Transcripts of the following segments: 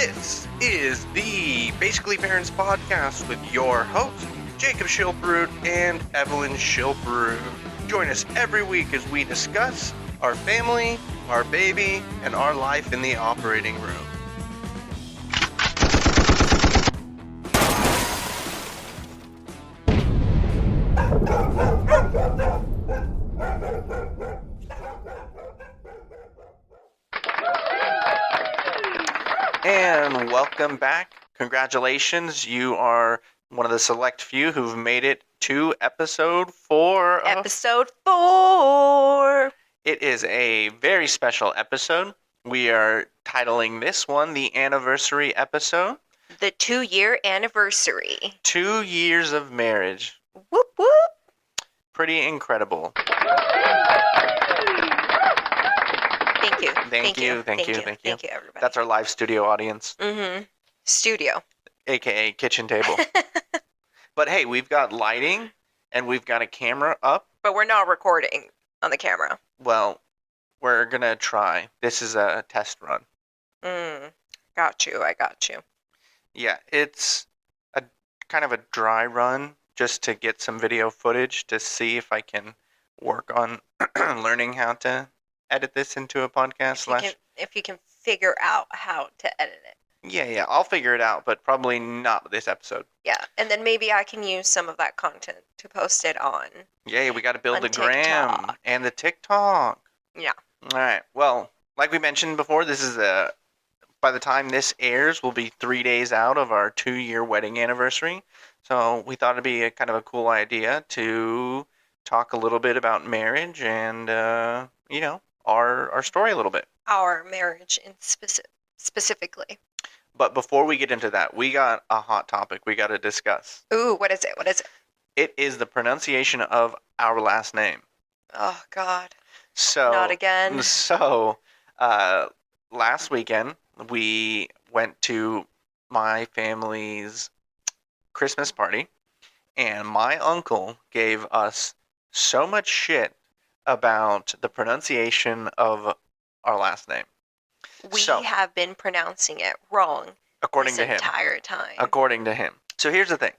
This is the Basically Parents podcast with your hosts, Jacob Schilperud and Evelyn Schilperud. Join us every week as we discuss our family, our baby, and our life in the operating room. And welcome back. Congratulations. You are one of the select few who've made it to episode 4. Episode 4. It is a very special episode. We are titling this one the anniversary episode. The 2-year anniversary. 2 years of marriage. Whoop whoop. Pretty incredible. Thank you, everybody. That's our live studio audience. Mm-hmm. Studio. AKA kitchen table. But hey, we've got lighting and we've got a camera up. But we're not recording on the camera. Well, we're going to try. This is a test run. I got you. Yeah, it's a kind of a dry run just to get some video footage to see if I can work on learning how to edit this into a podcast. If you can figure out how to edit it. Yeah, I'll figure it out, but probably not this episode. Yeah, and then maybe I can use some of that content to post it on. Yeah, we got to build the gram TikTok. and the TikTok. Yeah. All right. Well, like we mentioned before, this is by the time this airs, we'll be 3 days out of our 2-year wedding anniversary. So we thought it'd be a kind of a cool idea to talk a little bit about marriage and, our story a little bit. Our marriage in specifically. But before we get into that, we got a hot topic we got to discuss. Ooh, what is it? It is the pronunciation of our last name. Oh, God. So Not again. So, last weekend, we went to my family's Christmas party, and my uncle gave us so much shit about the pronunciation of our last name. We have been pronouncing it wrong according to him. Entire time. According to him. So here's the thing.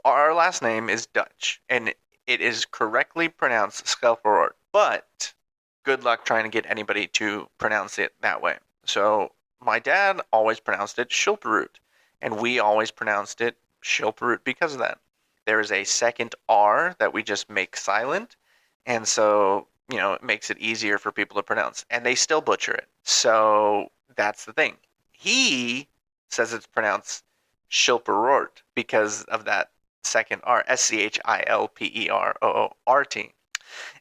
Our last name is Dutch, and it is correctly pronounced Schelperort, but good luck trying to get anybody to pronounce it that way. So my dad always pronounced it Schilperud, and we always pronounced it Schilperud because of that. There is a second R that we just make silent, and so it makes it easier for people to pronounce. And they still butcher it. So that's the thing. He says it's pronounced Schilperort because of that second R. Schilperort.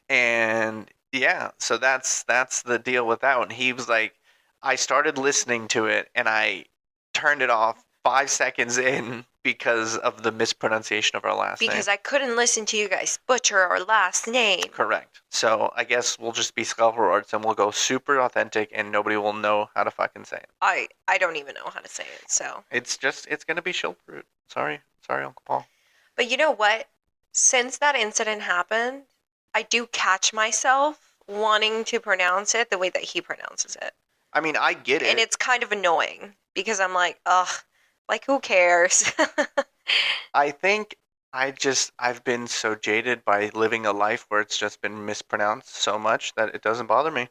And yeah, so that's the deal with that one. He was like, I started listening to it and I turned it off 5 seconds in because of the mispronunciation of our last name. Because I couldn't listen to you guys butcher our last name. Correct. So I guess we'll just be Schelperorts and we'll go super authentic and nobody will know how to fucking say it. I don't even know how to say it, so. It's going to be Schilperud. Sorry, Uncle Paul. But you know what? Since that incident happened, I do catch myself wanting to pronounce it the way that he pronounces it. I mean, I get it. And it's kind of annoying because I'm like, ugh. Like, who cares? I think I've been so jaded by living a life where it's just been mispronounced so much that it doesn't bother me.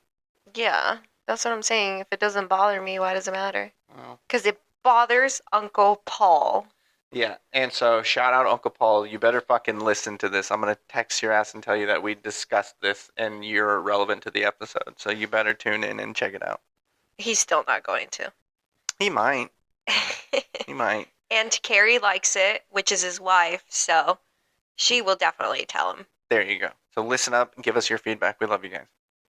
Yeah, that's what I'm saying. If it doesn't bother me, why does it matter? Because it bothers Uncle Paul. Yeah, and so shout out Uncle Paul. You better fucking listen to this. I'm going to text your ass and tell you that we discussed this and you're relevant to the episode. So you better tune in and check it out. He's still not going to. He might. He might. And Carrie likes it, which is his wife, so she will definitely tell him. There you go. So listen up and give us your feedback. We love you guys.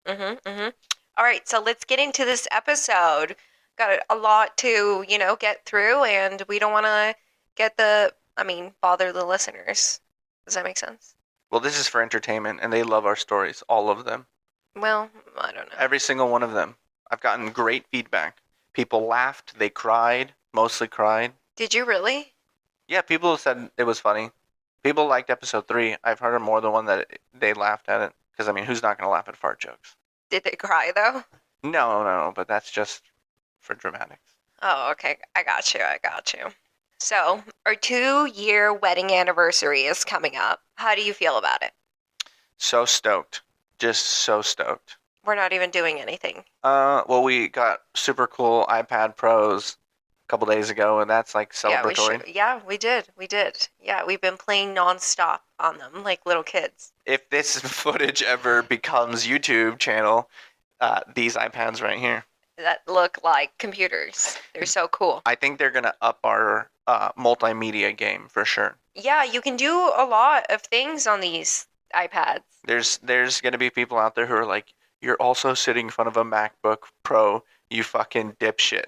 All right, so let's get into this episode. Got a lot to, get through, and we don't want to bother the listeners. Does that make sense? Well, this is for entertainment, and they love our stories, all of them. Well, I don't know. Every single one of them. I've gotten great feedback. People laughed, they cried. Mostly cried. Did you really? Yeah, people said it was funny. People liked episode 3. I've heard more than one that they laughed at it. Because, who's not going to laugh at fart jokes? Did they cry, though? No, but that's just for dramatics. Oh, okay. I got you. I got you. So, our 2-year wedding anniversary is coming up. How do you feel about it? So stoked. Just so stoked. We're not even doing anything. Well, we got super cool iPad Pros a couple days ago, and that's like Yeah, we should. celebratory. Yeah, we did. We did. Yeah, we've been playing nonstop on them like little kids If this footage ever becomes YouTube channel, these iPads right here, that look like computers. They're so cool. I think they're gonna up our multimedia game for sure. Yeah, you can do a lot of things on these iPads. There's gonna be people out there who are like, you're also sitting in front of a MacBook Pro, you fucking dipshit.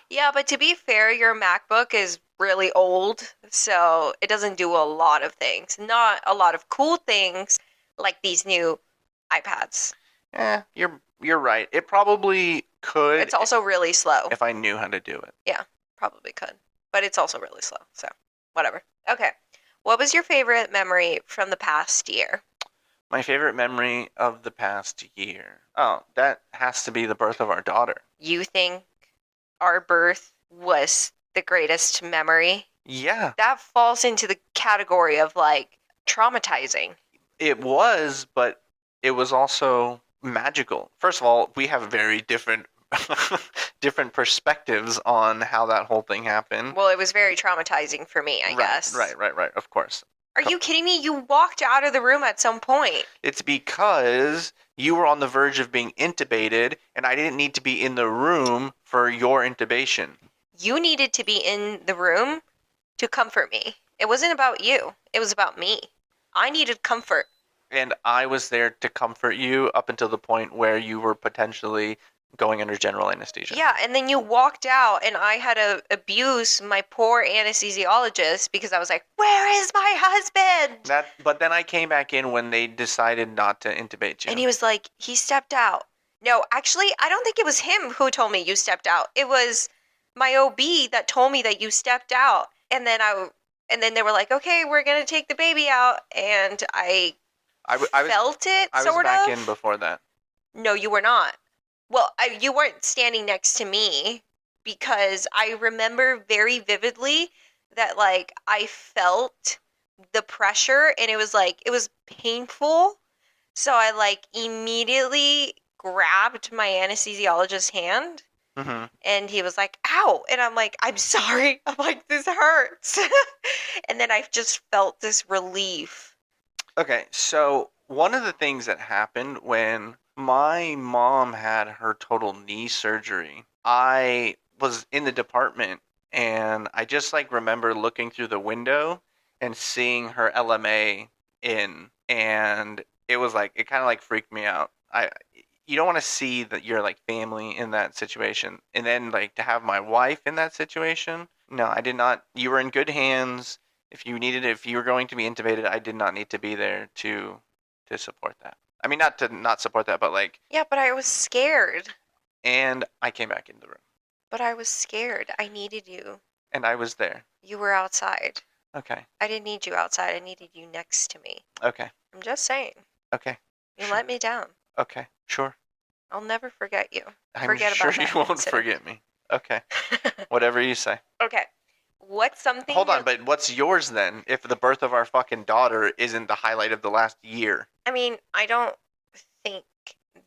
Yeah, but to be fair, your MacBook is really old, so it doesn't do a lot of things. Not a lot of cool things like these new iPads. You're right. It probably could It's also really slow. if I knew how to do it. Yeah, probably could. But it's also really slow, so whatever. Okay. What was your favorite memory from the past year? My favorite memory of the past year. Oh, that has to be the birth of our daughter. You think our birth was the greatest memory? Yeah, That falls into the category of like traumatizing. it was, but it was also magical. First of all, we have very different different perspectives on how that whole thing happened. Well, it was very traumatizing for me, I Right, guess. right. Of course. Are you kidding me? You walked out of the room at some point. It's because you were on the verge of being intubated, and I didn't need to be in the room for your intubation. You needed to be in the room to comfort me. It wasn't about you. It was about me. I needed comfort. And I was there to comfort you up until the point where you were potentially going under general anesthesia. Yeah, and then you walked out, and I had to abuse my poor anesthesiologist because I was like, "Where is my husband?" But then I came back in when they decided not to intubate you. And he was like, "He stepped out." No, actually, I don't think it was him who told me you stepped out. It was my OB that told me that you stepped out. And then they were like, "Okay, we're gonna take the baby out," and I felt it I was sort back of. in before that. No, you were not. Well, you weren't standing next to me because I remember very vividly that like I felt the pressure and it was painful. So I like immediately grabbed my anesthesiologist's hand hmm and he was like, "Ow." And I'm like, "I'm sorry." I'm like, "This hurts." And then I just felt this relief. Okay, so one of the things that happened when my mom had her total knee surgery, I was in the department and I just like remember looking through the window and seeing her LMA in, and it was like it kind of like freaked me out. You don't want to see that your like family in that situation, and then like to have my wife in that situation. No, I did not. You were in good hands. If you were going to be intubated, I did not need to be there to support that. I mean, not to not support that, but like, Yeah, but I was scared. and I came back in the room, But I was scared. I needed you. and I was there. You were outside. Okay, I didn't need you outside. I needed you next to me. okay, I'm just saying. okay, You sure. let me down. Okay, sure. I'll never forget you. I'm Forget sure about you that won't incident. forget me. Okay, whatever you say. Okay. What's something Hold on, you- but what's yours then? If the birth of our fucking daughter isn't the highlight of the last year? I mean, I don't think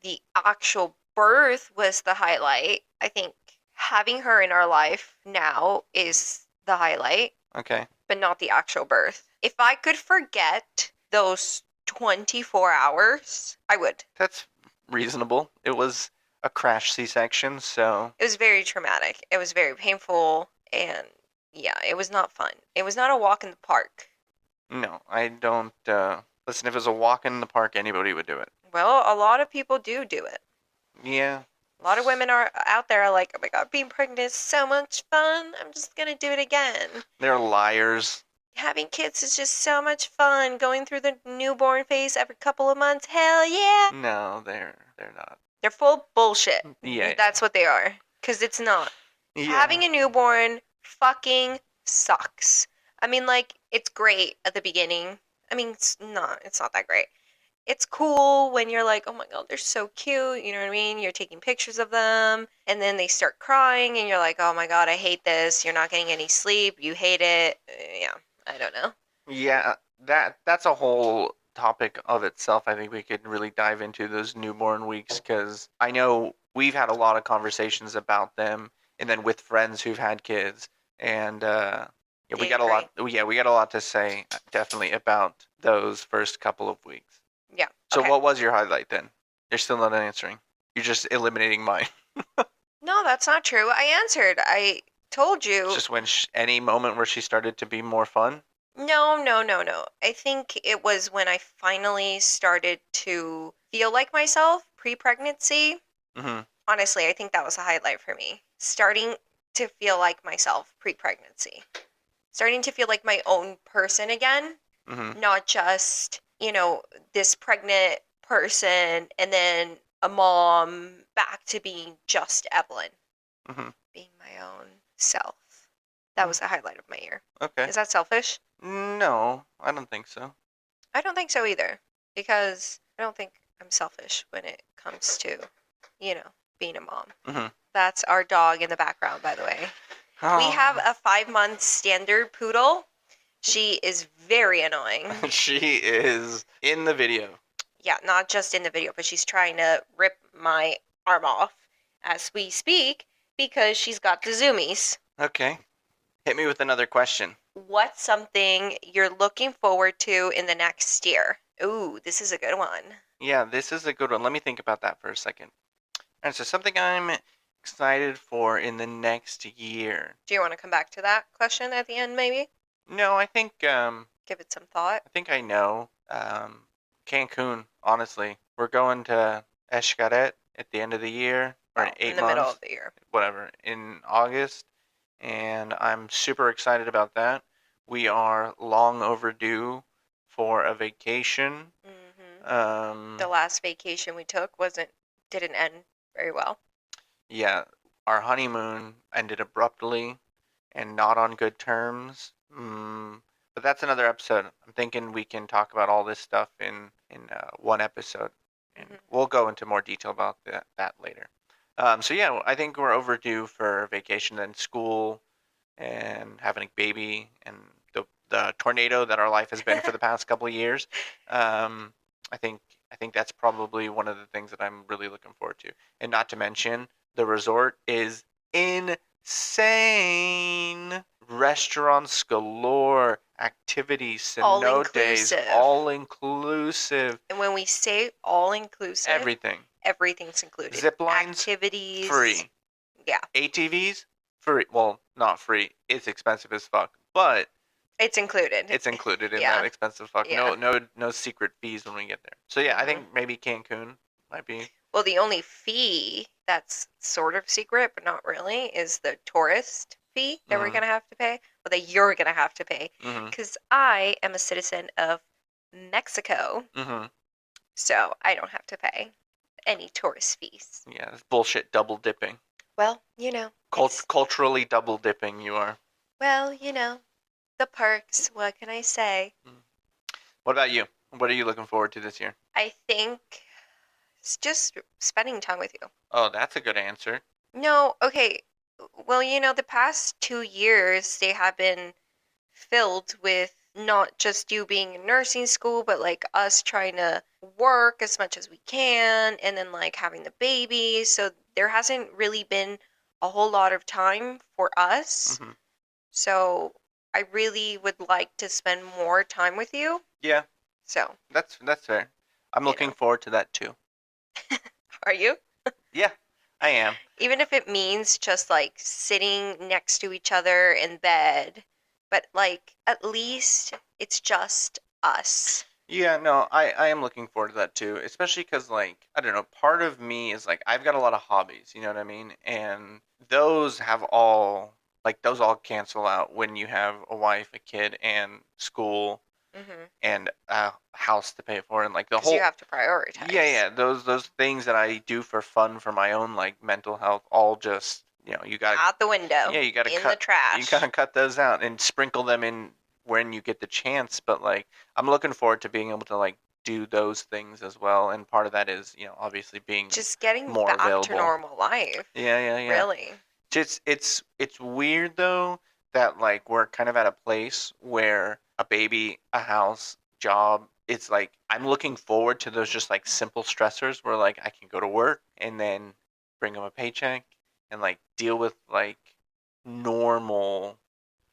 the actual birth was the highlight. I think having her in our life now is the highlight, Okay, but not the actual birth. If I could forget those 24 hours, I would. that's reasonable. It was a crash C-section, so It was very traumatic. It was very painful, and yeah, it was not fun. It was not a walk in the park. no, I don't. Listen, if it was a walk in the park, anybody would do it. Well, a lot of people do it. Yeah, A lot of women are out there are like, "Oh my God, being pregnant is so much fun. I'm just gonna do it again. they're liars. Having kids is just so much fun. Going through the newborn phase every couple of months. Hell yeah." No, they're not. They're full of bullshit. Yeah. That's what they are. Because it's not. Yeah. Having a newborn fucking sucks. I mean, like, it's great at the beginning. I mean, it's not that great. it's cool when you're like, oh my God, they're so cute. You know what I mean? You're taking pictures of them and then they start crying and you're like, oh my God, I hate this. You're not getting any sleep. You hate it. Yeah, I don't know. Yeah, that's a whole topic of itself. I think we could really dive into those newborn weeks because I know we've had a lot of conversations about them, and then with friends who've had kids, and yeah, Do we you got a agree? lot. Yeah, we got a lot to say definitely about those first couple of weeks. Yeah. So, Okay. what was your highlight then? You're still not answering. You're just eliminating mine. No, that's not true. I answered. I told you. Just when any moment where she started to be more fun. No, no, no, no. I think it was when I finally started to feel like myself pre-pregnancy. Mm-hmm. Honestly, I think that was a highlight for me. Starting to feel like myself pre-pregnancy. Starting to feel like my own person again, Mm-hmm. not just, this pregnant person and then a mom back to being just Evelyn, Mm-hmm. being my own self. That was the highlight of my year. Okay. Is that selfish? No, I don't think so. I don't think so either, because I don't think I'm selfish when it comes to, being a mom. Mm-hmm. That's our dog in the background, by the way. We have Oh, a 5-month standard poodle. She is very annoying. she is in the video. Yeah, not just in the video, but she's trying to rip my arm off as we speak because she's got the zoomies. Okay. Hit me with another question. What's something you're looking forward to in the next year? Ooh, this is a good one. Yeah, this is a good one. Let me think about that for a second. And so something I'm excited for in the next year. Do you want to come back to that question at the end, maybe? No, I think Give it some thought. I know. Cancun, honestly. We're going to Xcaret at the end of the year, or in Well, in eight the middle months, of the year. whatever, in August. And I'm super excited about that. We are long overdue for a vacation. The last vacation we took didn't end very well. Yeah, our honeymoon ended abruptly and not on good terms. But that's another episode. I'm thinking we can talk about all this stuff in one episode, and we'll go into more detail about that later. So yeah, I think we're overdue for vacation and school and having a baby and the tornado that our life has been for the past couple of years. Um, I think I think that's probably one of the things that I'm really looking forward to. And not to mention, the resort is insane. Restaurants galore, activities, All cenotes days, inclusive. all inclusive. And when we say all inclusive, Everything. everything's included. Zip lines, Activities. free. Yeah. ATVs, free. Well, not free. It's expensive as fuck, but it's included. It's included in Yeah. that expensive fuck. Yeah. No secret fees when we get there. So yeah, I think maybe Cancun might be. Well, the only fee that's sort of secret, but not really, is the tourist fee that we're going to have to pay. Well, that you're going to have to pay. Because I am a citizen of Mexico. So I don't have to pay any tourist fees. Yeah, it's bullshit double dipping. Well, Culturally double dipping you are. Well, the perks. What can I say? What about you? What are you looking forward to this year? I think it's just spending time with you. Oh, that's a good answer. No, okay. Well, the past 2 years, they have been filled with not just you being in nursing school, but like us trying to work as much as we can and then like having the baby. So there hasn't really been a whole lot of time for us. So I really would like to spend more time with you. Yeah. So that's fair. I'm looking forward to that too. Are you? Yeah, I am. Even if it means just like sitting next to each other in bed, but like at least it's just us. Yeah, no, I am looking forward to that too, especially because, like, I don't know, part of me is like, I've got a lot of hobbies, you know what I mean? And those those all cancel out when you have a wife, a kid, and school, and a house to pay for, and like the whole. You have to prioritize. Yeah, those things that I do for fun for my own like mental health, all just you gotta out the window. Yeah, you gotta in cut the trash. You gotta cut those out and sprinkle them in when you get the chance. But like, I'm looking forward to being able to like do those things as well. And part of that is, obviously being Just getting more back to available. normal life. Yeah. Really. It's weird though that like we're kind of at a place where a baby, a house, job, it's like I'm looking forward to those just like simple stressors where like I can go to work and then bring them a paycheck and like deal with like normal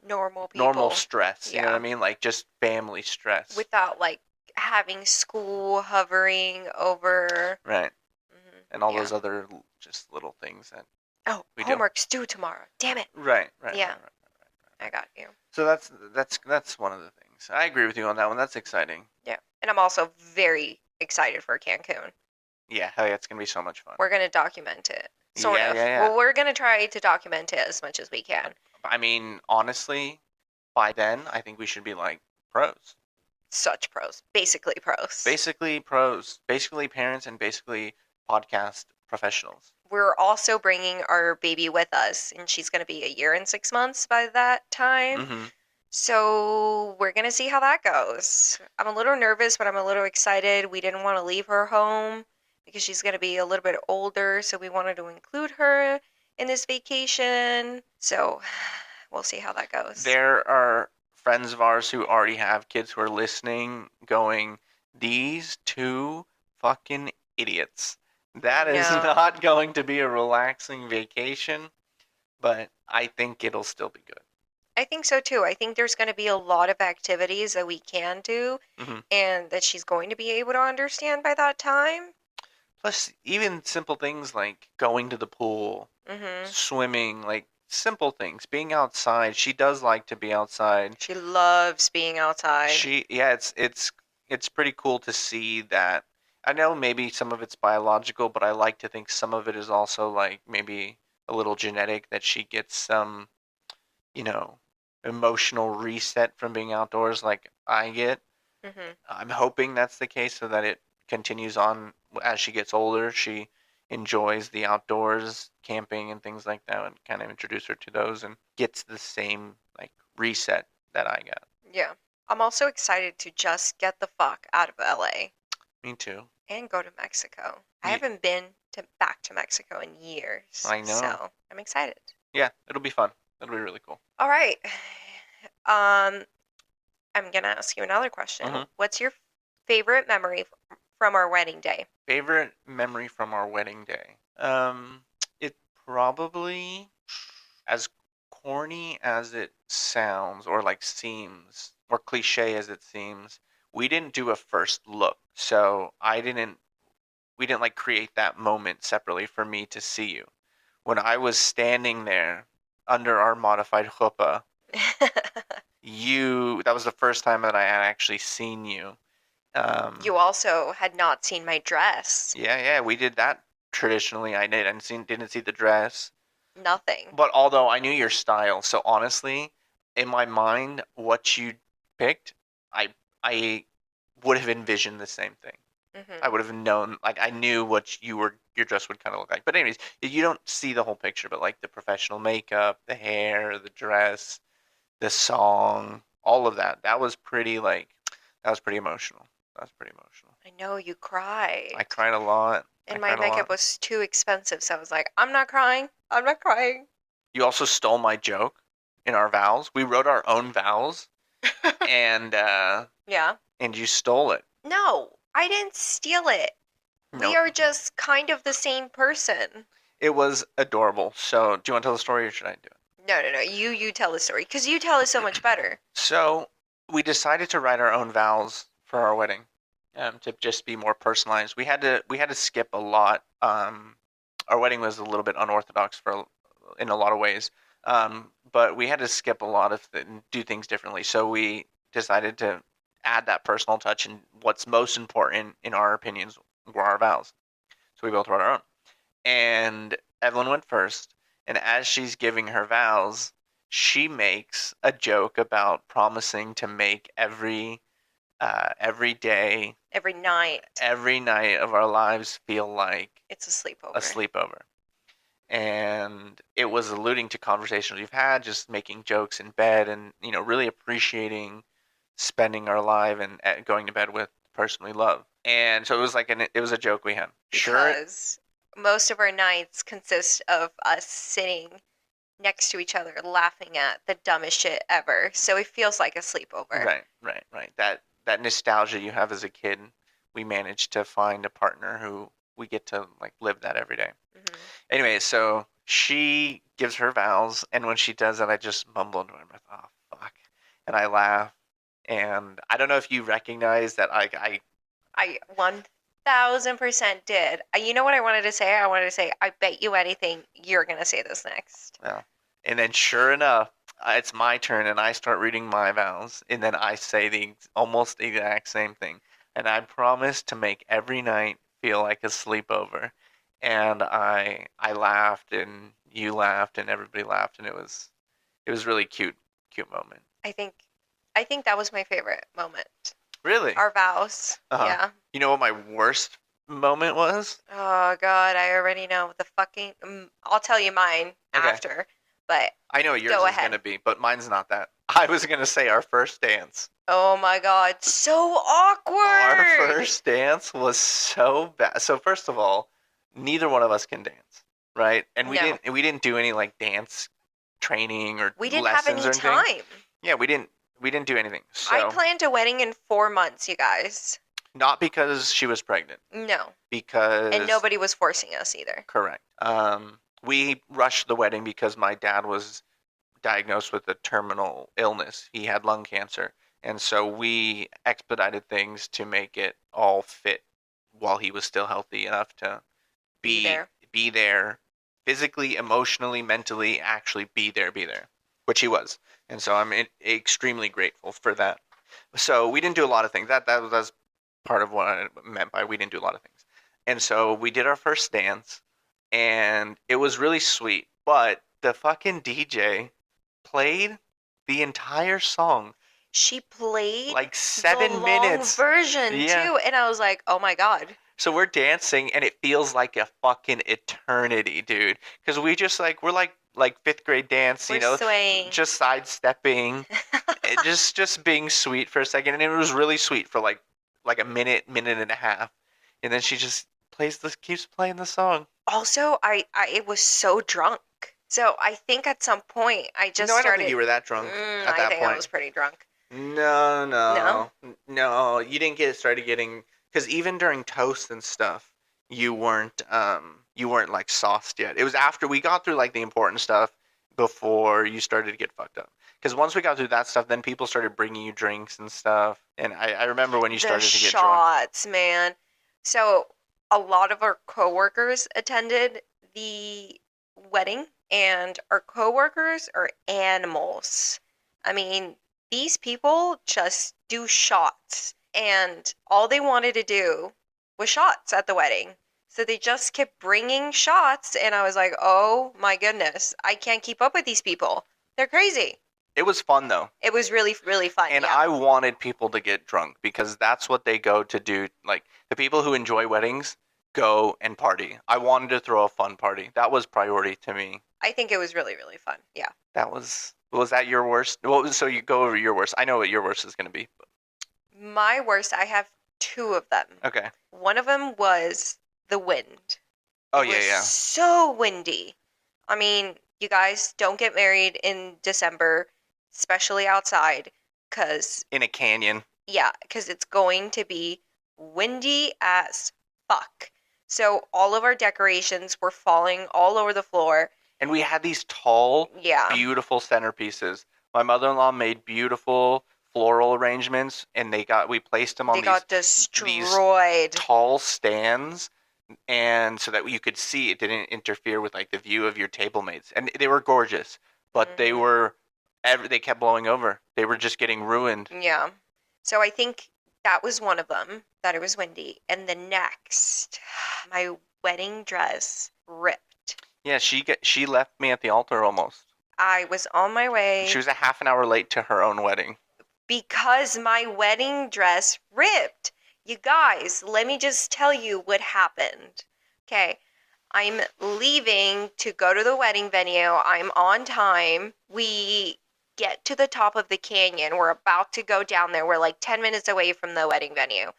Normal normal people. stress, you know what I Yeah. mean? Like just family stress. Without like having school hovering over. Right. And all Yeah. those other just little things that Oh, we do. homework's due tomorrow. Damn it. Right. Yeah. I got you. So that's one of the things. I agree with you on that one. That's exciting. Yeah. And I'm also very excited for Cancun. Yeah, hell yeah, it's gonna be so much fun. We're going to document it. Sort of. Yeah. Well, we're going to try to document it as much as we can. I mean, honestly, by then I think we should be like pros. Such pros. Basically pros. Basically pros. Basically parents and basically podcast professionals. We're also bringing our baby with us, and she's going to be 1 year and 6 months by that time. Mm-hmm. So we're going to see how that goes. I'm a little nervous, but I'm a little excited. We didn't want to leave her home because she's going to be a little bit older, so we wanted to include her in this vacation. So we'll see how that goes. There are friends of ours who already have kids who are listening going, these two fucking idiots. That is not going to be a relaxing vacation, but I think it'll still be good. I think so too. I think there's going to be a lot of activities that we can do and that she's going to be able to understand by that time. Plus, even simple things like going to the pool, swimming, like simple things, being outside. She does like to be outside. She loves being outside. It's pretty cool to see that. I know maybe some of it's biological, but I like to think some of it is also like maybe a little genetic that she gets some, emotional reset from being outdoors like I get. I'm hoping that's the case so that it continues on as she gets older. She enjoys the outdoors, camping and things like that, and kind of introduce her to those and gets the same like reset that I got. Yeah. I'm also excited to just get the fuck out of LA. Me too. And go to Mexico. I haven't been back to Mexico in years. I know. So I'm excited. Yeah, it'll be fun. It'll be really cool. All right. I'm gonna ask you another question. What's your favorite memory from our wedding day? Favorite memory from our wedding day? It probably, as corny as it sounds, or like seems, or cliche as it seems, we didn't do a first look. So we didn't like create that moment separately for me to see you. When I was standing there under our modified chuppah, that was the first time that I had actually seen you. You also had not seen my dress. Yeah, we did that traditionally. I didn't see the dress. Nothing. But although I knew your style, so honestly, in my mind, what you picked, I would have envisioned the same thing. I would have known, like I knew what your dress would kind of look like. But anyways, you don't see the whole picture, but like the professional makeup, the hair, the dress, the song, all of that. That was pretty emotional. I know, you cried. I cried a lot. And my makeup was too expensive, so I was like, I'm not crying. You also stole my joke in our vows. We wrote our own vows. And yeah. And you stole it. No, I didn't steal it. Nope. We are just kind of the same person. It was adorable. So, do you want to tell the story or should I do it? No. You tell the story because you tell it so much better. So, we decided to write our own vows for our wedding, to just be more personalized. We had to skip a lot. Our wedding was a little bit unorthodox in a lot of ways, but we had to skip a lot of do things differently. So we decided to add that personal touch, and what's most important in our opinions were our vows. So we both wrote our own. And Evelyn went first, and as she's giving her vows, she makes a joke about promising to make every day, every night of our lives feel like it's a sleepover. And it was alluding to conversations we've had, just making jokes in bed and, really appreciating spending our life and going to bed with the person we love. And so it was like it was a joke we had. Sure. Because most of our nights consist of us sitting next to each other laughing at the dumbest shit ever. So it feels like a sleepover. Right. That nostalgia you have as a kid, we managed to find a partner who we get to like live that every day. Mhm. Anyway, so she gives her vows, and when she does that, I just mumble into my breath, "Oh fuck," and I laugh. And I don't know if you recognize that I 1000% did. You know what I wanted to say? I wanted to say, I bet you anything you're going to say this next. well, and then sure enough, it's my turn, and I start reading my vows, and then I say the almost exact same thing, and I promise to make every night feel like a sleepover. And I laughed, and you laughed, and everybody laughed, and it was really cute moment. I think that was my favorite moment. Really? Our vows. Uh-huh. Yeah. You know what my worst moment was? Oh God, I already know the fucking. I'll tell you mine Okay. after, but I know what yours Go is ahead. gonna be, but mine's not that. I was gonna say our first dance. oh my God, so awkward. Our first dance was so bad. So first of all, neither one of us can dance, right? And No. we didn't do any like dance training or We didn't have lessons any or anything. time. Yeah, we didn't do anything. I So planned a wedding in 4 months, you guys. not because she was pregnant, No, because and nobody was forcing us either. correct. We rushed the wedding because my dad was diagnosed with a terminal illness. He had lung cancer. And so we expedited things to make it all fit while he was still healthy enough to be there physically, emotionally, mentally, actually be there, which he was. And so I'm extremely grateful for that. So we didn't do a lot of things. That was part of what I meant by we didn't do a lot of things. And so we did our first dance, and it was really sweet. But the fucking DJ played the entire song, She played like the 7 long minutes. version Yeah. too, and I was like, oh my God. So we're dancing, and it feels like a fucking eternity, dude. Because we just we're like fifth grade dance, We're you know, swaying. just sidestepping, just being sweet for a second, and it was really sweet for like a minute and a half, and then she just keeps playing the song. Also, I was so drunk. So I think at some point I just No, I don't started. think you were that drunk at I that think I point. was pretty drunk. No, you didn't started getting, because even during toast and stuff, you weren't like sauced yet. It was after we got through like the important stuff before you started to get fucked up. Because once we got through that stuff, then people started bringing you drinks and stuff. And I remember when you started to get drunk. shots, man. So a lot of our coworkers attended the wedding, and our coworkers are animals. I mean, these people just do shots, and all they wanted to do was shots at the wedding. So they just kept bringing shots, and I was like, oh my goodness, I can't keep up with these people. They're crazy. It was fun though. It was really, really fun. And yeah. I wanted people to get drunk because that's what they go to do. Like the people who enjoy weddings go and party. I wanted to throw a fun party. That was priority to me. I think it was really, really fun. Yeah. That was that your worst? Well, so you go over your worst. I know what your worst is going to be. My worst, I have 2 of them. Okay. One of them was the wind. Oh, It was so windy. I mean, you guys don't get married in December, especially outside, because, In a canyon. yeah, because it's going to be windy as fuck. So all of our decorations were falling all over the floor. And we had these tall, Yeah. beautiful centerpieces. My mother-in-law made beautiful floral arrangements, and we placed them on They got destroyed. tall stands, and so that you could see it didn't interfere with like the view of your table mates. And they were gorgeous, but they kept blowing over. They were just getting ruined. Yeah. So I think that was one of them, that it was windy. And the next, my wedding dress ripped. Yeah, she left me at the altar almost. I was on my way. She was a half an hour late to her own wedding. Because my wedding dress ripped. You guys, let me just tell you what happened. Okay, I'm leaving to go to the wedding venue. I'm on time. We get to the top of the canyon. We're about to go down there. We're like 10 minutes away from the wedding venue.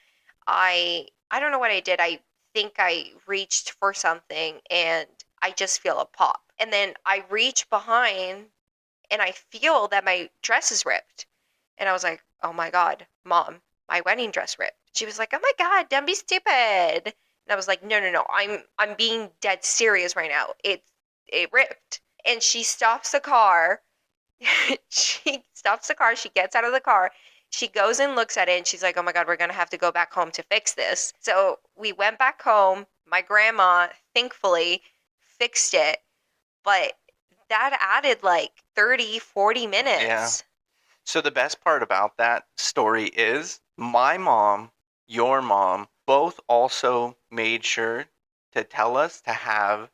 I don't know what I did. I think I reached for something and I just feel a pop. And then I reach behind and I feel that my dress is ripped. And I was like, "Oh my God, Mom, my wedding dress ripped." She was like, "Oh my God, don't be stupid." And I was like, "No, no, no. I'm being dead serious right now. It ripped." And she stops the car. She stops the car. She gets out of the car. She goes and looks at it and she's like, "Oh my God, we're going to have to go back home to fix this." So we went back home. My grandma, thankfully, fixed it, but that added like 30, 40 Yeah. minutes. So the best part about that story is my mom, your mom, both also made sure to tell us to have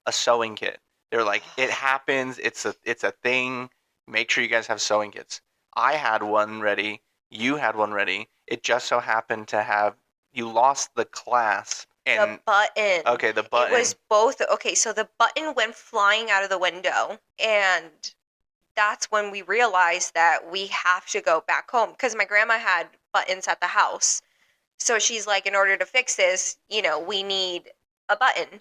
a sewing kit. They're like, it happens, it's a thing. Make sure you guys have sewing kits. I had one ready, you had one ready. It just so happened to have you lost the clasp The and button. okay, the It button. was both. Okay, so the button went flying out of the window, and that's when we realized that we have to go back home because my grandma had buttons at the house. So she's like, in order to fix this, we need a button.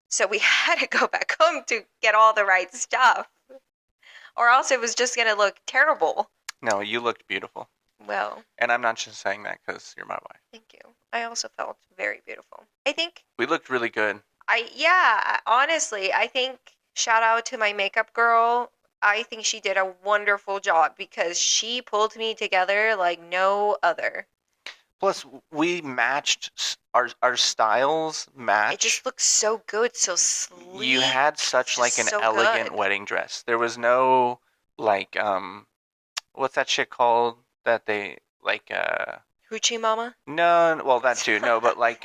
So we had to go back home to get all the right stuff, or else it was just going to look terrible. No, you looked beautiful. Well, And I'm not just saying that because you're my wife. thank you. I also felt very beautiful. I think We looked really good. honestly, I think shout out to my makeup girl. I think she did a wonderful job because she pulled me together like no other. Plus, we matched our styles match. It just looks so good, so You sleek. had such like an so elegant good. wedding dress. There was no like what's that shit called that they like Hoochie Mama? no, well that too. No, but like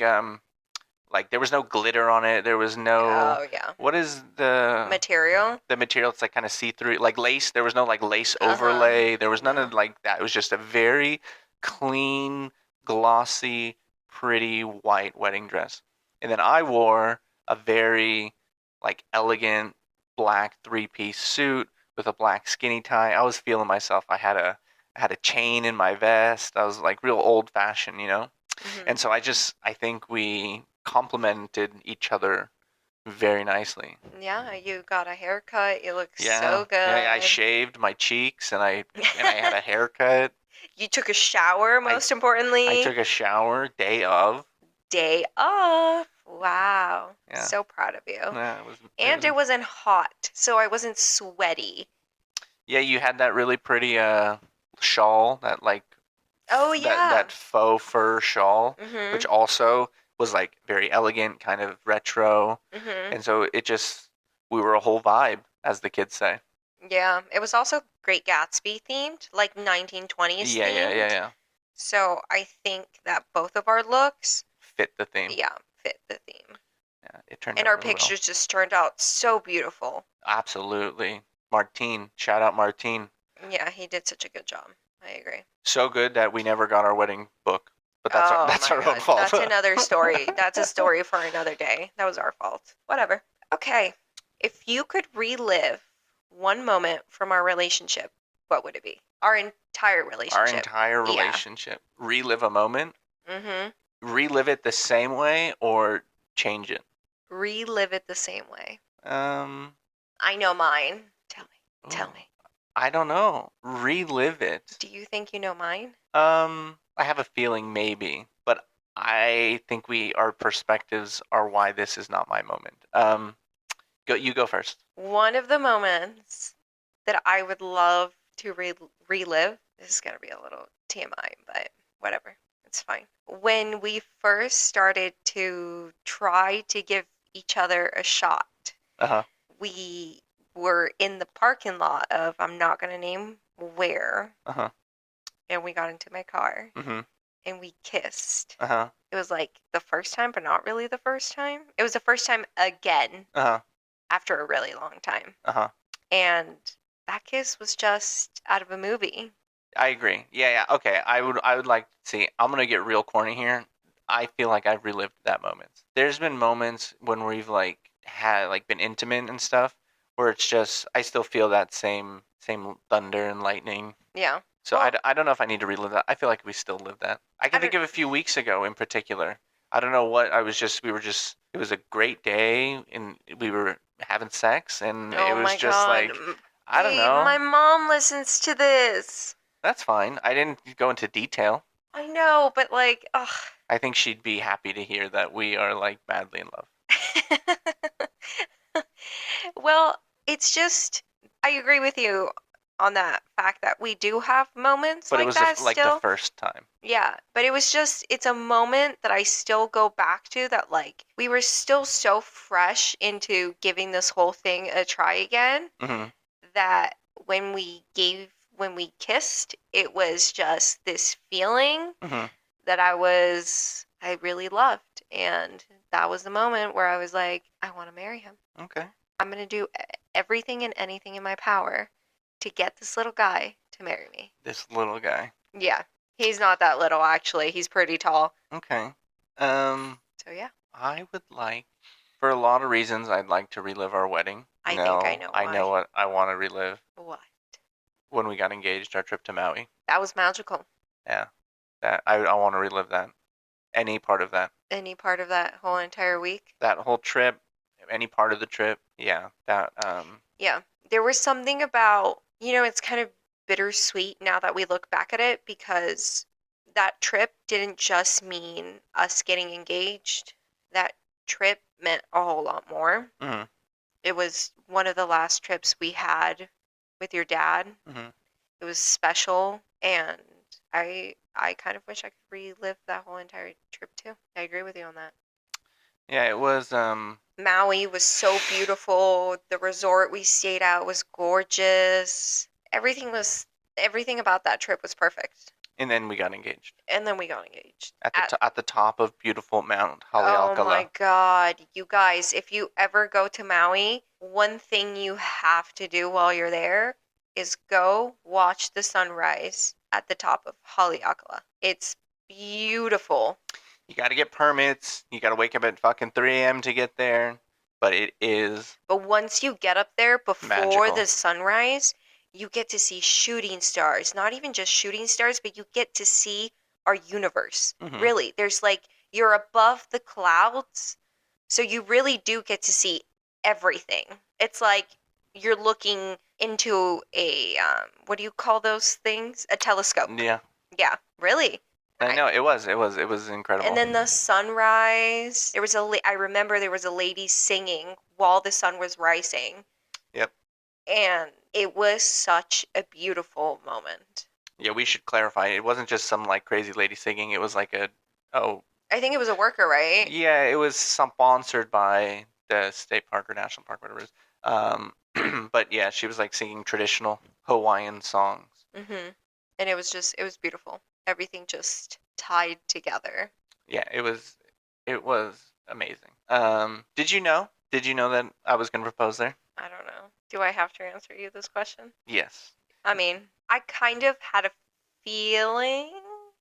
there was no glitter on it. There was no Oh, yeah. what is the Material? material that's like kind of see-through like lace. There was no like lace Uh-huh. overlay. There was none No. of like that. It was just a very clean, glossy, pretty white wedding dress. And then I wore a very like elegant black three-piece suit with a black skinny tie. I was feeling myself. I had a chain in my vest. I was like real old-fashioned, you know? And so I think we complemented each other very nicely. Yeah, you got a haircut. You look Yeah. so good. Yeah, I shaved my cheeks and I had a haircut. You took a shower, most importantly. I took a shower day of. Day off. Wow. Yeah. So proud of you. Yeah, And it wasn't hot, so I wasn't sweaty. Yeah, you had that really pretty shawl, that like Oh, yeah. that faux fur shawl, Mhm. which also was like very elegant, kind of retro. Mhm. And so we were a whole vibe, as the kids say. Yeah, it was also Great Gatsby themed, like 1920s Yeah, themed. yeah. So I think that both of our looks, Fit the theme. yeah, fit the theme. Yeah, it turned And out our really pictures just turned out so beautiful. well. Absolutely. Martine, shout out Martine. Yeah, he did such a good job. I agree. So good that we never got our wedding book. But that's Oh that's my our own God. fault. That's another story. That's a story for another day. That was our fault. Whatever. Okay. If you could relive one moment from our relationship, what would it be? Our entire Our relationship. entire Yeah. relationship. Relive a moment. Mm-hmm. Relive it the same way or change it. Relive it the same way. Um. I know mine. Tell me. Tell ooh, me. I don't know. Relive it. Do you think you know mine? I have a feeling maybe, but I think our perspectives are why this is not my moment. You go first. One of the moments that I would love to relive, this is going to be a little TMI, but whatever. It's fine. When we first started to try to give each other a shot, Uh-huh. we were in the parking lot of, I'm not going to name where, Uh-huh. and we got into my car Mm-hmm. and we kissed. Uh-huh. It was like the first time, but not really the first time. It was the first time again Uh-huh. after a really long time. Uh-huh. And that kiss was just out of a movie. I agree. Yeah. Okay. I would like to see. I'm gonna get real corny here. I feel like I've relived that moment. There's been moments when we've like had like been intimate and stuff where it's just I still feel that same thunder and lightning. Yeah. So Well, I don't know if I need to relive that. I feel like we still live that. I can I think don't. of a few weeks ago in particular. I don't know what it was a great day and we were having sex and it Oh was my just God, like, I don't babe, my know. mom listens to this. That's fine. I didn't go into detail. I know, but like, ugh. I think she'd be happy to hear that we are like madly in love. Well, it's just, I agree with you on that fact that we do have moments But it like was that like the still. first time. Yeah, but it was just, it's a moment that I still go back to that, like, we were still so fresh into giving this whole thing a try again Hmm. that when we kissed, it was just this feeling Hmm. that I really loved. And that was the moment where I was like, I want to marry him. Okay. I'm going to do everything and anything in my power to get this little guy to marry me. This little guy. Yeah. He's not that little, actually. He's pretty tall. Okay. So, yeah. I would like, for a lot of reasons, I'd like to relive our wedding. I think I No, know I know why. what I want to relive. What? When we got engaged, our trip to Maui. That was magical. Yeah, that I want to relive that. Any part of that. Any part of that whole entire week? That whole trip, any part of the trip. Yeah, that. Yeah. There was something about, it's kind of bittersweet now that we look back at it because that trip didn't just mean us getting engaged. That trip meant a whole lot more. Mhm. It was one of the last trips we had with your dad. Mhm. It was special, and I kind of wish I could relive that whole entire trip too. I agree with you on that. Yeah, it was. Maui was so beautiful. The resort we stayed at was gorgeous. Everything about that trip was perfect. And then we got engaged And then we got engaged. at the top of beautiful Mount Oh my Haleakala. God, you guys, if you ever go to Maui, one thing you have to do while you're there is go watch the sunrise at the top of Haleakala. It's beautiful. You got to get permits. You got to wake up at fucking 3 a.m. to get there. But it is But once you get up there before magical. the sunrise, you get to see shooting stars. Not even just shooting stars, but you get to see our universe. Mhm. Really, there's like, you're above the clouds, so you really do get to see everything. It's like you're looking into a, what do you call those things? A telescope. Yeah, Yeah, really. I know it was incredible. And then the sunrise, I remember there was a lady singing while the sun was rising. Yep. And it was such a beautiful moment. Yeah, we should clarify. It wasn't just some like crazy lady singing. It was like I think it was a worker, right? yeah, it was sponsored by the state park or national park, whatever it is. But yeah, she was like singing traditional Hawaiian songs. Mm-hmm. And it was beautiful. Everything just tied together. Yeah, it was amazing. Did you know? Did you know that I was gonna propose there? I don't know. Do I have to answer you this question? Yes. I mean, I kind of had a feeling.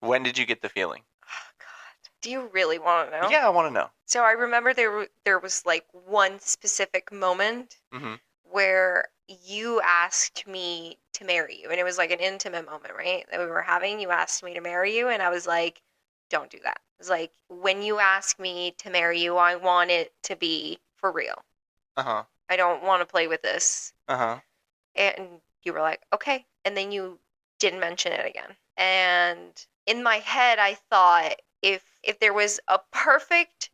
When did you get the feeling? Oh, God. Do you really want to know? Yeah, I want to know. So I remember there was like one specific moment Mm-hmm. where you asked me to marry you, and it was like an intimate moment, right? That we were having. You asked me to marry you, and I was like, "Don't do that." It's like, when you ask me to marry you, I want it to be for real. Uh-huh. I don't want to play with this. Uh-huh. And you were like, "Okay," and then you didn't mention it again. And in my head, I thought, if there was a perfect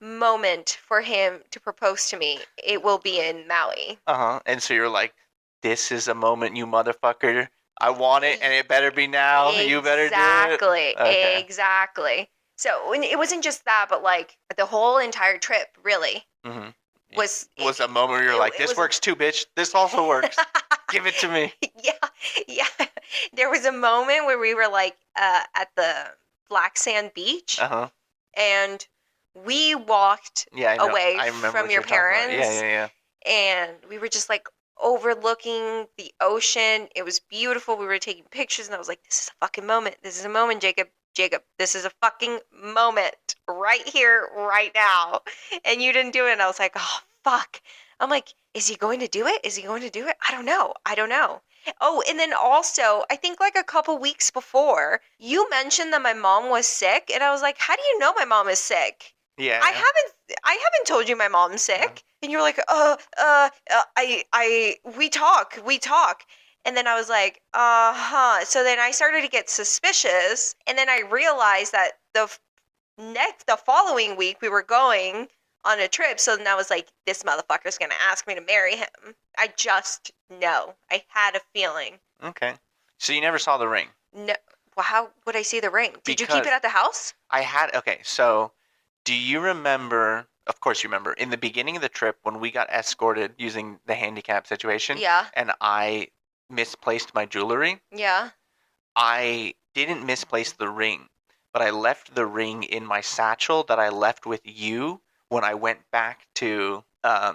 moment for him to propose to me, it will be in Maui. Uh-huh. And so you're like, this is a moment, you motherfucker. I want it, and it better be now. You better do it. Exactly. Okay. Exactly. So it wasn't just that, but like the whole entire trip really Mm-hmm. was Was a moment where you're like, this works too, bitch. This also works. Give it to me. Yeah. There was a moment where we were like at the black sand beach, Uh-huh. and we walked Yeah, I know. away I remember from what your you're talking about. parents, Yeah. and we were just like overlooking the ocean. It was beautiful. We were taking pictures, and I was like, "This is a fucking moment. This is a moment, Jacob. Jacob, this is a fucking moment right here, right now." And you didn't do it, and I was like, "Oh fuck." I'm like, "Is he going to do it? Is he going to do it? I don't know. I don't know." Oh, and then also, I think like a couple weeks before, you mentioned that my mom was sick, and I was like, "How do you know my mom is sick? Yeah, I yeah. haven't told you my mom's Yeah. sick." And you're like, we talk." And then I was like, "Uh-huh." So then I started to get suspicious, and then I realized that the following week we were going on a trip. So then I was like, this motherfucker's gonna ask me to marry him. I just know. I had a feeling. Okay. So you never saw the ring No. Well, how would I see the ring? Did you keep because it at the house? I had. Okay, so do you remember? Of course, you remember in the beginning of the trip when we got escorted using the handicap situation, Yeah. and I misplaced my jewelry. Yeah. I didn't misplace the ring, but I left the ring in my satchel that I left with you when I went back to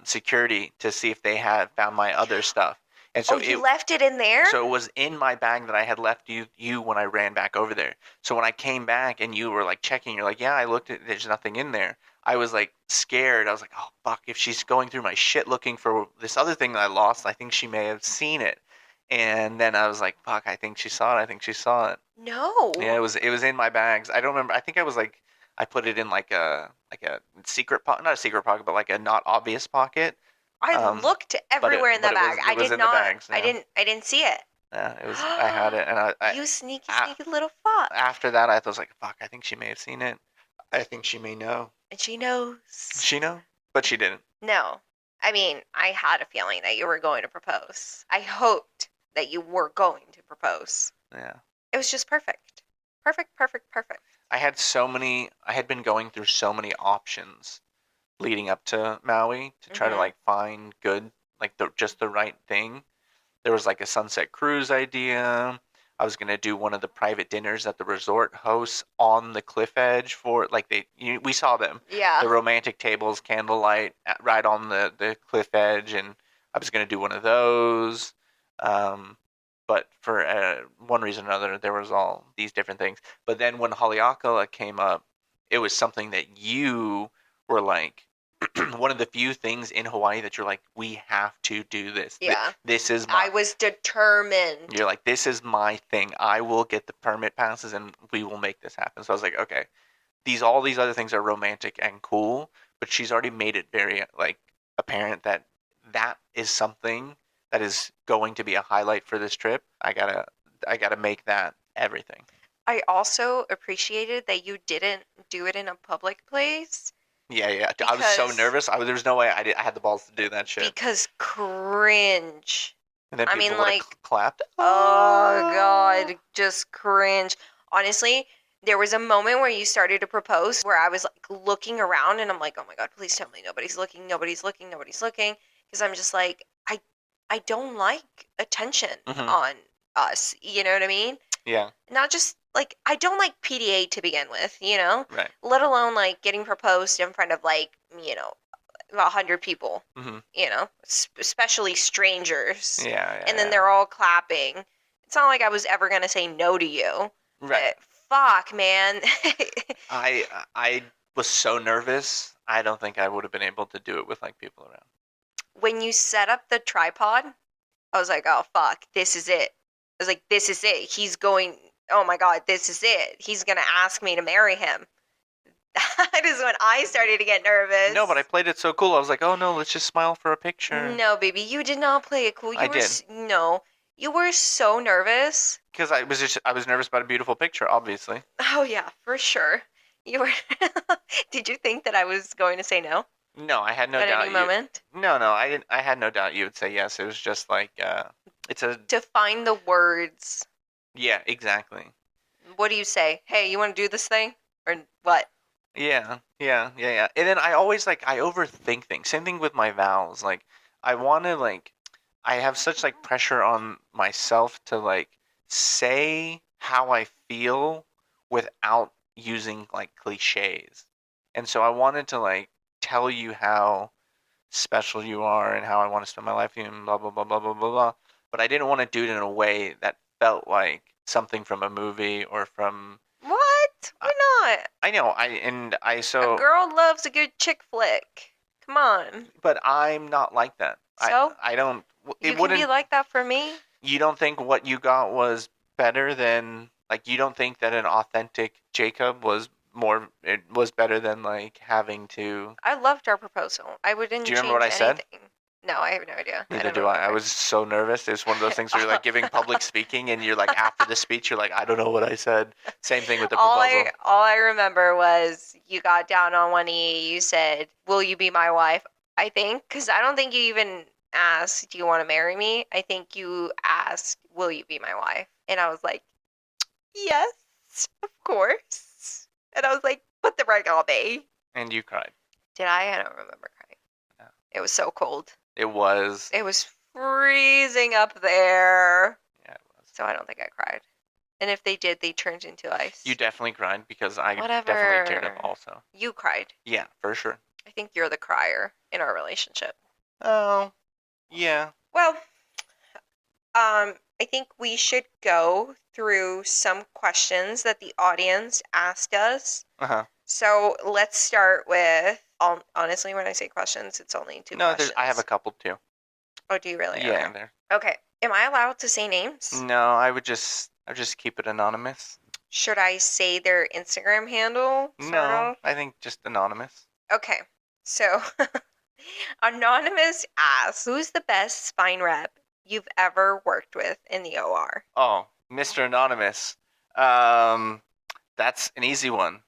security to see if they had found my other stuff. And Oh, you left it in there? so it was in my bag that I had left you when I ran back over there. So when I came back and you were like checking, you're like, yeah, I looked at there's nothing in there. I was like scared. I was like, oh fuck, if she's going through my shit looking for this other thing that I lost, I think she may have seen it. And then I was like, fuck, I think she saw it. I think she saw it. No. Yeah, it was in my bags. I don't remember. I think I was like I put it in like a secret pocket, not a secret pocket, but like a not obvious pocket. I Um, looked everywhere in that but bag. I it was did in the not. bags. Yeah. I didn't see it. Yeah, it was. I had it, and You sneaky, a- sneaky little fuck. after that, I was like, "Fuck! I think she may have seen it. I think she may know. And she knows. She know, but she didn't. No. I mean, I had a feeling that you were going to propose. I hoped that you were going to propose. Yeah. It was just perfect. Perfect, perfect, perfect. I had so many. I had been going through so many options leading up to Maui to try to like find good, like just the right thing. There was like a sunset cruise idea. I was gonna do one of the private dinners that the resort hosts on the cliff edge for like we saw them. Yeah. The romantic tables, candlelight, right on the cliff edge, and I was gonna do one of those. Um, but for one reason or another, there was all these different things. But then when Haleakala came up, it was something that you were like, one of the few things in Hawaii that you're like, we have to do this. Yeah. This is I was determined. You're like, this is my thing. I will get the permit passes and we will make this happen. So I was like, okay, all these other things are romantic and cool, but she's already made it very like apparent that that is something that is going to be a highlight for this trip. I gotta make that everything. I also appreciated that you didn't do it in a public place. Yeah, yeah. I was so nervous. There was no way I had the balls to do that shit. Because cringe. And then I people mean, would like, have clapped. oh God, just cringe. Honestly, there was a moment where you started to propose where I was like looking around and I'm like, oh my God, please tell me nobody's looking, nobody's looking, nobody's looking. Because I'm just like, I don't like attention on us. You know what I mean? Yeah. Not just like, I don't like PDA to begin with, you know? Right. Let alone like getting proposed in front of like, 100 people, you know, especially strangers. Yeah. And then they're all clapping. It's not like I was ever going to say no to you. Right. Fuck, man. I was so nervous. I don't think I would have been able to do it with like people around. When you set up the tripod, I was like, oh fuck, this is it. I was like, this is it. He's going, oh my God, this is it. He's going to ask me to marry him. That is when I started to get nervous. No, but I played it so cool. I was like, oh no, let's just smile for a picture. No, baby, you did not play it cool. I did. No, you were so nervous. Because I was nervous about a beautiful picture, obviously. Oh yeah, for sure. You were. Did you think that I was going to say no? No, I had no doubt. At any moment? No, I didn't. I had no doubt you would say yes. It was just like to find the words. Yeah, exactly. What do you say? Hey, you want to do this thing or what? Yeah. And then I always I overthink things. Same thing with my vows. Like I want to I have such pressure on myself to say how I feel without using cliches. And so I wanted to tell you how special you are and how I want to spend my life with you and blah blah blah blah blah blah blah. But I didn't want to do it in a way that felt like something from a movie or from What? Why not? I know. A girl loves a good chick flick. Come on. But I'm not like that. So? I don't. You can be like that for me? You don't think what you got was better than, like, you don't think that an authentic Jacob was it was better than, like, having to. I loved our proposal. I wouldn't Do you remember what change I said? anything. No, I have no idea. I Neither don't do I. I remember. was so nervous. It's one of those things where you're like giving public speaking and you're like after the speech, you're like, I don't know what I said. Same thing with the proposal. All I remember was you got down on one knee. You said, "Will you be my wife?" I think, because I don't think you even asked, "Do you want to marry me?" I think you asked, "Will you be my wife?" And I was like, "Yes, of course." And I was like, "Put the ring on me." And you cried. Did I? I don't remember crying. No. It was so cold. It was. It was freezing up there. Yeah, it was. So I don't think I cried. And if they did, they turned into ice. You definitely cried because I Whatever. definitely teared up also. You cried. Yeah, for sure. I think you're the crier in our relationship. Oh, yeah. Well, I think we should go through some questions that the audience asked us. Uh-huh. So let's start with, honestly, when I say questions, it's only two questions. I have a couple too. Oh, do you really? Yeah, Okay. there. Okay. Am I allowed to say names? No, I would just keep it anonymous. Should I say their Instagram handle? No, I think just anonymous. Okay. So, Anonymous asks, who's the best spine rep you've ever worked with in the OR? Oh, Mr. Anonymous. That's an easy one.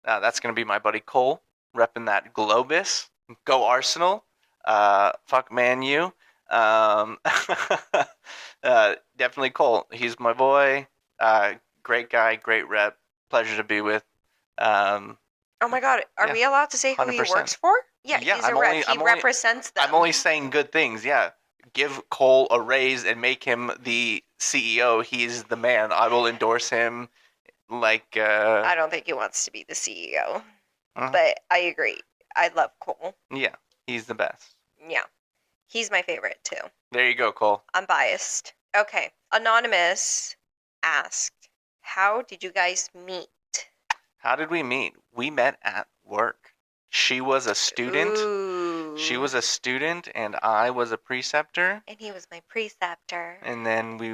That's going to be my buddy Cole, repping that Globus. Go Arsenal. Fuck Man U. Definitely Cole. He's my boy. Great guy, great rep. Pleasure to be with. Oh my God, are we allowed to say who 100%. He works for? Yeah, he's a rep. He represents them. I'm only saying good things, yeah. Give Cole a raise and make him the CEO. He's the man. I will endorse him like... I don't think he wants to be the CEO. But I agree. I love Cole. Yeah, he's the best. Yeah. He's my favorite, too. There you go, Cole. I'm biased. Okay. Anonymous asked, how did you guys meet? How did we meet? We met at work. She was a student. Ooh. She was a student, and I was a preceptor. And he was my preceptor. And then we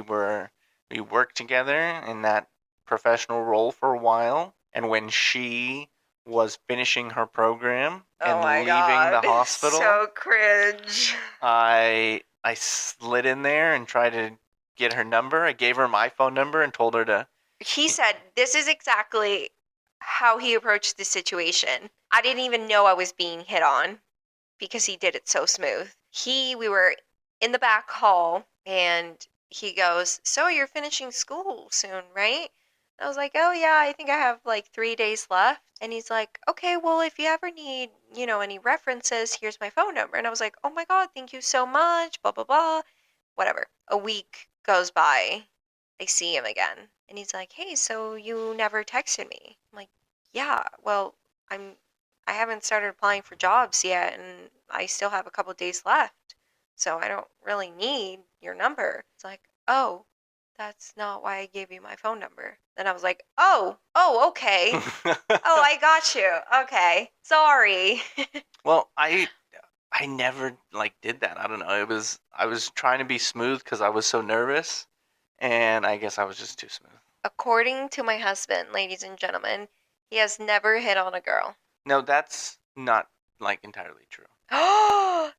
worked together in that professional role for a while. And when she was finishing her program and leaving the hospital, so cringe. I slid in there and tried to get her number. I gave her my phone number and told her to. He said, this is exactly how he approached the situation. I didn't even know I was being hit on because he did it so smooth. We were in the back hall and he goes, so you're finishing school soon, right? I was like, oh yeah, I think I have like 3 days left. And he's like, okay, well, if you ever need, any references, here's my phone number. And I was like, oh my God, thank you so much, blah, blah, blah. Whatever. A week goes by. I see him again. And he's like, hey, so you never texted me? I'm like, yeah, well, I haven't started applying for jobs yet, and I still have a couple days left, so I don't really need your number. It's like, oh, that's not why I gave you my phone number. Then I was like, oh, okay. Oh, I got you. Okay, sorry. Well, I never did that. I don't know. I was trying to be smooth because I was so nervous, and I guess I was just too smooth. According to my husband, ladies and gentlemen, he has never hit on a girl. No, that's not entirely true.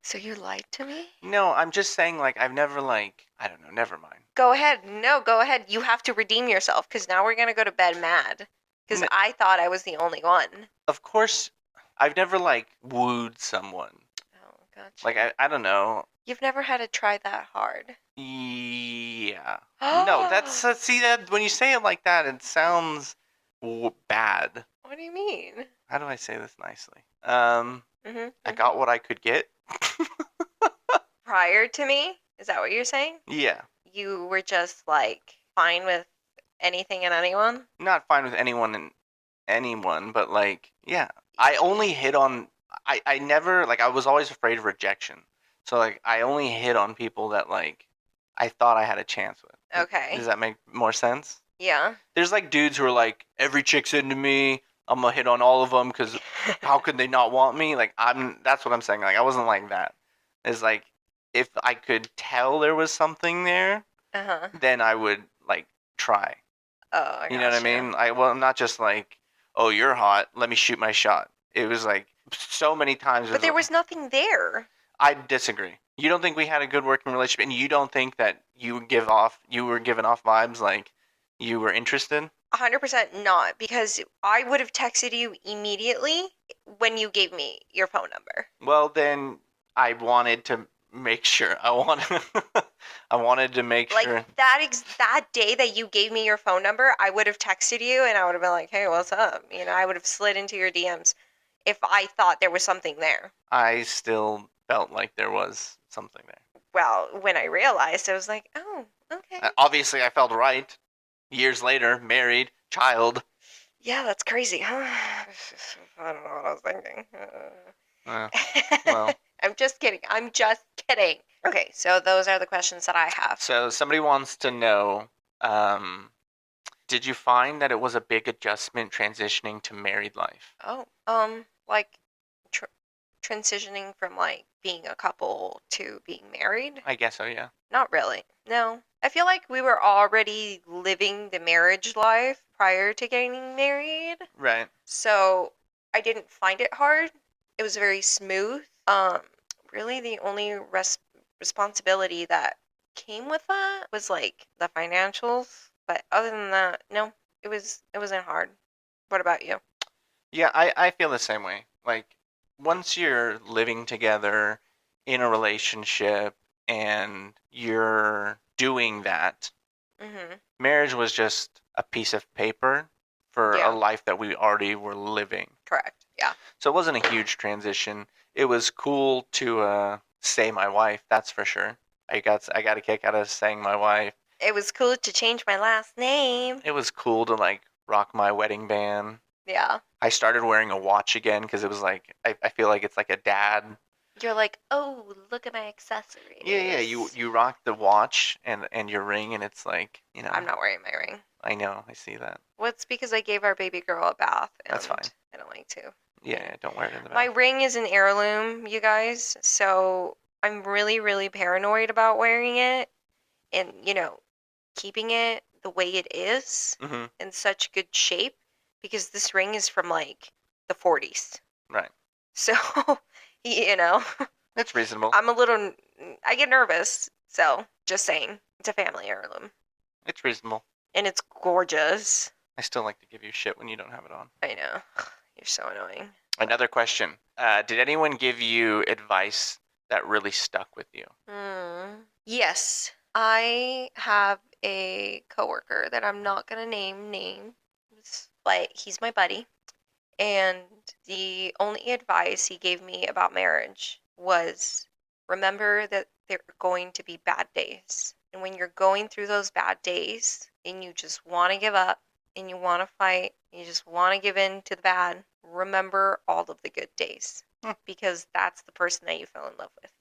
So you lied to me? No, I'm just saying I've never I don't know, never mind. Go ahead. No, go ahead. You have to redeem yourself because now we're going to go to bed mad because I thought I was the only one. Of course, I've never wooed someone. Oh, gotcha. I don't know. You've never had to try that hard. Yeah. No, see that when you say it like that, it sounds bad. What do you mean? How do I say this nicely? I got what I could get. Prior to me? Is that what you're saying? Yeah. You were just fine with anything and anyone? Not fine with anyone and anyone, but yeah. I only hit on I never I was always afraid of rejection. So I only hit on people that I thought I had a chance with. Okay. Does that make more sense? Yeah. There's dudes who are every chick's into me. I'm gonna hit on all of them because how could they not want me? That's what I'm saying. I wasn't like that. It's if I could tell there was something there, Uh-huh. then I would like try. Oh, I You know what I gotcha. mean? I'm not just like, oh, you're hot, let me shoot my shot. It was like so many times. But there was nothing there. I disagree. You don't think we had a good working relationship, and you don't think that you were giving off vibes like you were interested? 100% not, because I would have texted you immediately when you gave me your phone number. Well, then I wanted to make sure. I wanted to make Like sure. that day that you gave me your phone number, I would have texted you and I would have been like, "Hey, what's up?" I would have slid into your DMs if I thought there was something there. I still felt like there was something there. Well, when I realized, I was like, "Oh, okay." Obviously, I felt right. Years later, married, child. Yeah, that's crazy, huh? I don't know what I was thinking. Uh, well, I'm just kidding. I'm just kidding. Okay, so those are the questions that I have. so somebody wants to know, did you find that it was a big adjustment transitioning to married life? Oh, like tr transitioning from like being a couple to being married? I guess so, yeah. Not really. No. I feel like we were already living the marriage life prior to getting married. Right. So I didn't find it hard. It was very smooth. Really the only responsibility that came with that was like the financials. But other than that, no, it wasn't hard. What about you? Yeah, I feel the same way. Like, once you're living together in a relationship and you're doing that, Mhm. marriage was just a piece of paper for a Yeah, life that we already were living. correct. Yeah. So it wasn't a huge transition. It was cool to say my wife, that's for sure. I got a kick out of saying my wife. It was cool to change my last name. It was cool to like rock my wedding band. Yeah. I started wearing a watch again because it was like I feel like it's like a dad. You're like, "Oh, look at my accessories." Yeah. You rock the watch and your ring, and it's like I'm not wearing my ring. I know, I see that. Well, it's because I gave our baby girl a bath That's and fine. I don't like to. Yeah, don't wear it in the My bath. ring is an heirloom, you guys, so I'm really, really paranoid about wearing it and, keeping it the way it is Mm-hmm. in such good shape because this ring is from like the 40s. Right. So, you know, It's reasonable. I get nervous. So, just saying, it's a family heirloom It's reasonable. and it's gorgeous. I still like to give you shit when you don't have it on. I know. You're so annoying. Another question. Did anyone give you advice that really stuck with you? Yes, I have a coworker that I'm not gonna name names, but he's my buddy. And the only advice he gave me about marriage was remember that there are going to be bad days. And when you're going through those bad days and you just want to give up and you want to fight, you just want to give in to the bad, remember all of the good days because that's the person that you fell in love with.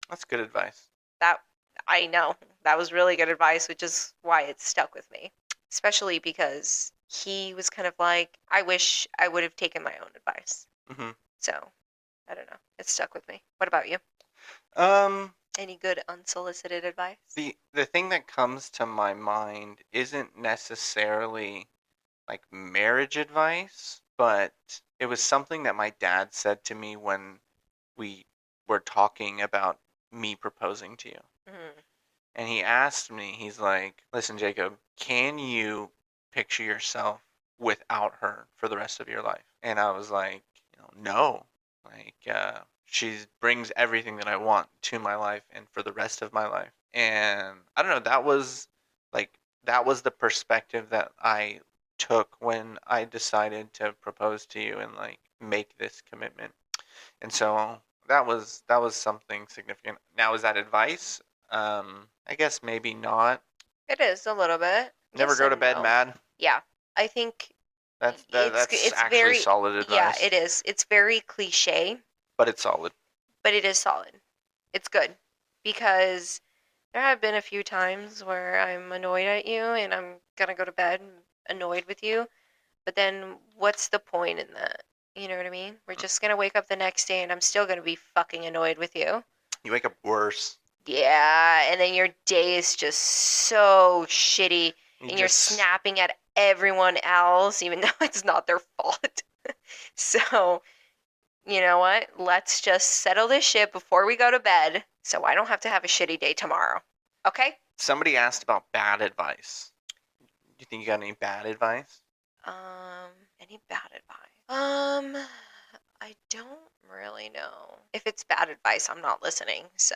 That's good advice. That I know that was really good advice, which is why it stuck with me, especially because he was kind of like, I wish I would have taken my own advice. Mm-hmm. So, I don't know. It stuck with me. What about you? Um, Any good unsolicited advice? the thing that comes to my mind isn't necessarily like marriage advice, but it was something that my dad said to me when we were talking about me proposing to you. Mm-hmm. And he asked me, he's like, listen, Jacob, can you picture yourself without her for the rest of your life? And I was like, no. Like, she brings everything that I want to my life and for the rest of my life. And I don't know, that was the perspective that I took when I decided to propose to you and like make this commitment. And so that was something significant. Now, is that advice? I guess maybe not. It is a little bit. Never Yes go to and bed no. mad. Yeah, I think That's it's actually very solid yeah, advice. it is. It's very cliche, But it's solid. but it is solid. It's good because there have been a few times where I'm annoyed at you and I'm gonna go to bed annoyed with you, but then what's the point in that? You know what I mean? We're just gonna wake up the next day and I'm still gonna be fucking annoyed with you. You wake up worse. Yeah, and then your day is just so shitty, and you're just snapping at everyone else, even though it's not their fault. So, you know what? Let's just settle this shit before we go to bed so I don't have to have a shitty day tomorrow. Okay? somebody asked about bad advice. Do you think you got any bad advice? Any bad advice? I don't really know. If it's bad advice, I'm not listening, so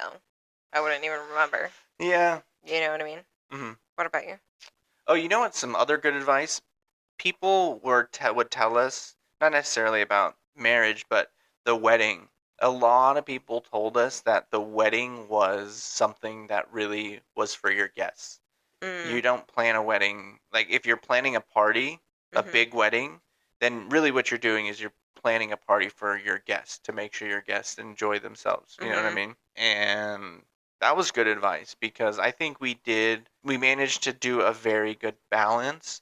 I wouldn't even remember. Yeah. You know what I mean? hmm What about you? Oh, you know what? Some other good advice. People would tell us, not necessarily about marriage, but the wedding. A lot of people told us that the wedding was something that really was for your guests. You Mm, don't plan a wedding, like if you're planning a party, a mm-hmm, big wedding, then really what you're doing is you're planning a party for your guests to make sure your guests enjoy themselves. You know what I mm-hmm. mean? And that was good advice because I think we managed to do a very good balance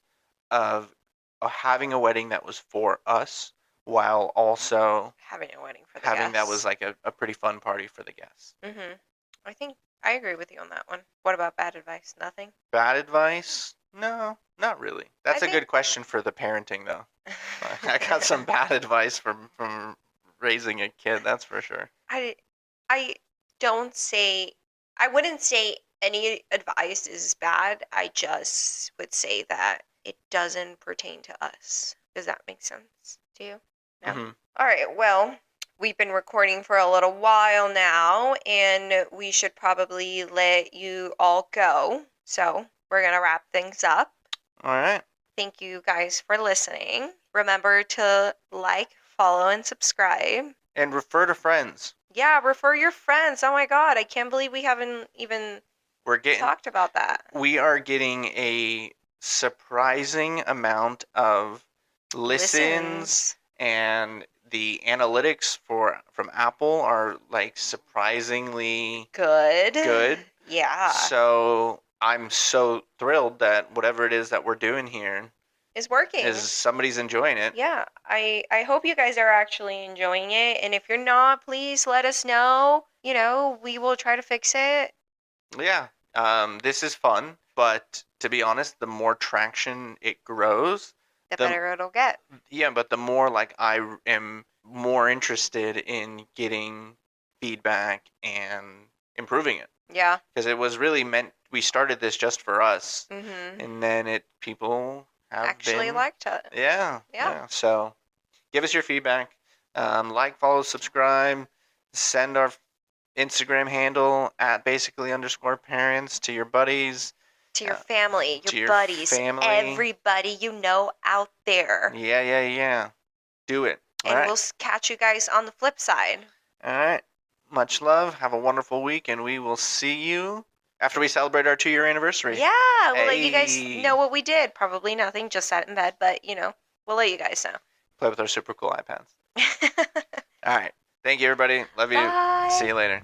of having a wedding that was for us while also Having a wedding for the having that was guests. like a pretty fun party for the guests. Mm-hmm. I think I agree with you on that one. What about bad advice? Nothing? Bad advice? No, not really. I That's a think good question for the parenting though. I got some bad advice from raising a kid, that's for sure. I I don't say I wouldn't say any advice is bad. I just would say that it doesn't pertain to us. Does that make sense to you? No? hmm All right. Well, we've been recording for a little while now, and we should probably let you all go. So, we're going to wrap things up. All right. Thank you guys for listening. Remember to like, follow, and subscribe. And refer to friends. Yeah, refer your friends. Oh my God, I can't believe we haven't even We're getting talked about that. we are getting a surprising amount of listens, and the analytics from Apple are like surprisingly Good. good. Yeah. So I'm so thrilled that whatever it is that we're doing here Is working. is somebody's enjoying it. Yeah, I hope you guys are actually enjoying it. And if you're not, please let us know. You know, we will try to fix it. Yeah. This is fun, but to be honest, the more traction it grows, The the better it'll get. yeah, but the more like I am more interested in getting feedback and improving it. Yeah. Because it was really meant, we started this just for us, Mm-hmm. and then people have Actually been, liked it. yeah. Yeah. So give us your feedback. Like, follow, subscribe, send our Instagram handle at basically_parents to your buddies, To your family, to your your buddies, family. everybody you know out there. Yeah. Do it. All And right. we'll catch you guys on the flip side. All right. Much love. Have a wonderful week, and we will see you after we celebrate our 2-year anniversry. Yeah, we'll let you guys Hey. know what we did. Probably nothing, just sat in bed, but you know, we'll let you guys know. Play with our super cool iPads. All right. Thank you, everybody. Love you. Bye. See you later.